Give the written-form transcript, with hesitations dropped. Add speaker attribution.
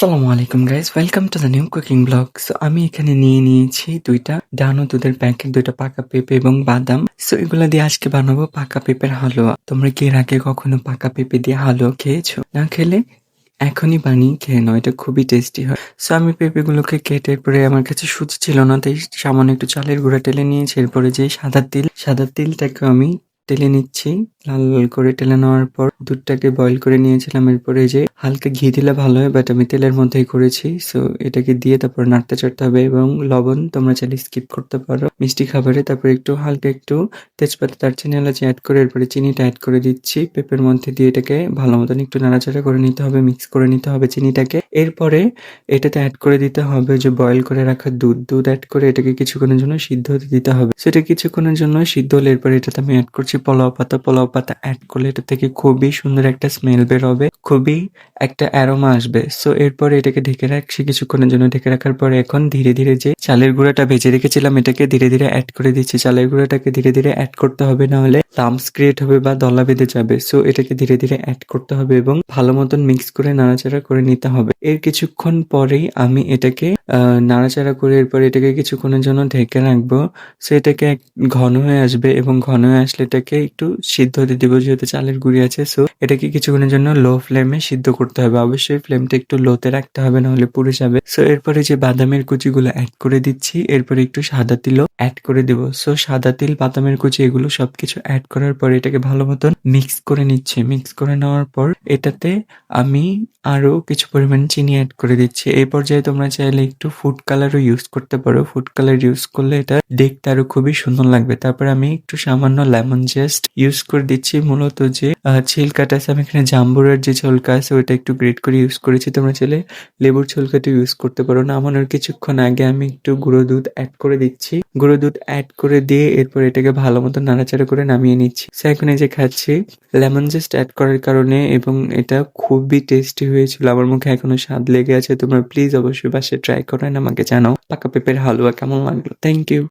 Speaker 1: আসসালামু আলাইকুম guys, welcome to the new cooking blog. So আমি এখানে নিয়ে নিয়েছি দুইটা ডানো দুধের প্যাকেট, দুইটা পাকা পেঁপে এবং বাদাম। সো এগুলো দিয়ে আজকে বানাবো পাকা পেঁপের হালুয়া। তোমরা কি এর আগে কখনো পাকা পেঁপে দিয়ে হালুয়া খেয়েছো? না খেলে এখনই বানিয়ে খেয়ে নাও, এটা খুবই টেস্টি হয়। সো আমি পেঁপেগুলোকে কেটে, এরপরে আমার কাছে সুজি ছিল না, তাই সামান্য একটু চালের গুঁড়া টেলে নিয়েছি। এরপরে যে সাদা তিলটাকে আমি টেলে নিচ্ছি। লাল লাল করে টেলে নেওয়ার পর দুধটাকে বয়ল করে নিয়েছিলাম। এরপরে যে হালকা ঘি দিলে ভালো হয়, বাট আমি তেলের মধ্যেই করেছি। সো এটাকে দিয়ে তারপর নাড়তে চাড়তে হবে, এবং লবণ তোমরা চাইলে স্কিপ করতে পারো মিষ্টি খাবারে। তারপরে হালকা একটু তেজপাতা, দারচিনি, এলাচ অ্যাড করে এরপরে চিনিটা অ্যাড করে দিচ্ছি পেঁপের মধ্যে দিয়ে। এটাকে ভালো মতন একটু নাড়াচাড়া করে নিতে হবে, মিক্স করে নিতে হবে চিনিটাকে। এরপরে এটাতে অ্যাড করে দিতে হবে যে বয়ল করে রাখা দুধ অ্যাড করে এটাকে কিছুক্ষণের জন্য সিদ্ধ হতে দিতে হবে। সেটা কিছুক্ষণের জন্য সিদ্ধ হলে এরপরে এটাতে আমি অ্যাড করছি পোলাও পাতা অ্যাড করলে এটা থেকে খুবই সুন্দর একটা স্মেল বের হবে, খুবই একটা অ্যারোমা আসবে। সো এরপরে এটাকে ঢেকে রাখছি কিছুক্ষণের জন্য। ঢেকে রাখার পরে এখন ধীরে ধীরে যে চালের গুঁড়াটা ভেজে রেখেছিলাম এটাকে ধীরে ধীরে অ্যাড করে দিচ্ছি। চালের গুঁড়াটাকে ধীরে ধীরে অ্যাড করতে হবে, না হলে লাম্পস ক্রিয়েট হবে বা দলা বেঁধে যাবে। সো এটাকে ধীরে ধীরে অ্যাড করতে হবে এবং ভালো মতন মিক্স করে নাড়াচাড়া করে নিতে হবে। এর কিছুক্ষণ পরেই আমি এটাকে নাড়াচাড়া করে এরপরে এটাকে কিছুক্ষণের জন্য ঢেকে রাখবো। সো এটাকে ঘন হয়ে আসবে, এবং ঘন হয়ে আসলে এটাকে একটু সিদ্ধ হতে দিব, যেহেতু চালের গুঁড়ি আছে। সো এটাকে কিছুক্ষণের জন্য লো ফ্লেমে সিদ্ধ করতে হবে। অবশ্যই ফ্লেমটা একটু লোতে রাখতে হবে, না হলে পুড়ে যাবে। সো এরপরে যে বাদামের কুচিগুলো অ্যাড করে দিচ্ছি, এরপরে একটু সাদা তিলও অ্যাড করে দিব। সো সাদা তিল, বাদামের কুচি, এগুলো সবকিছু অ্যাড করার পরে এটাকে ভালো মতন মিক্স করে নিচ্ছি। মিক্স করে নেওয়ার পর এটাতে আমি আরো কিছু পরিমাণ চিনি অ্যাড করে দিচ্ছি। এই পর্যায়ে তোমরা চাইলে একটু ফুড কালারও ইউজ করতে পারো। ফুড কালার ইউজ করলে এটা দেখতে আরো খুবই সুন্দর লাগবে। তারপর আমি একটু সামান্য লেমন জেস্ট ইউজ করে দিচ্ছি। মূলত যে ছিলকাটা আছে, আমি এখানে জাম্বুরের যে ছিলকা আছে ওইটা একটু গ্রেট করে ইউজ করেছি। তোমরা চাইলে লেবুর ছিলকাটা ইউজ করতে পারো। নামানোর কিছুক্ষণ আগে আমি একটু গুঁড়ো দুধ অ্যাড করে দিচ্ছি। গুঁড়ো দুধ অ্যাড করে দিয়ে এরপর এটাকে ভালো মতো নাড়াচাড়া করে নামিয়ে নিচ্ছি। সো এখন এই যে খাচ্ছি লেমন জেস্ট অ্যাড করার কারণে, এবং এটা খুবই টেস্টি হয়েছিল। আমার মুখে এখনো স্বাদ লেগে আছে। তোমরা প্লিজ অবশ্যই বাসায় ট্রাই করো, আমাকে জানাও পাকা পেঁপের হালুয়া কেমন লাগলো। Thank you.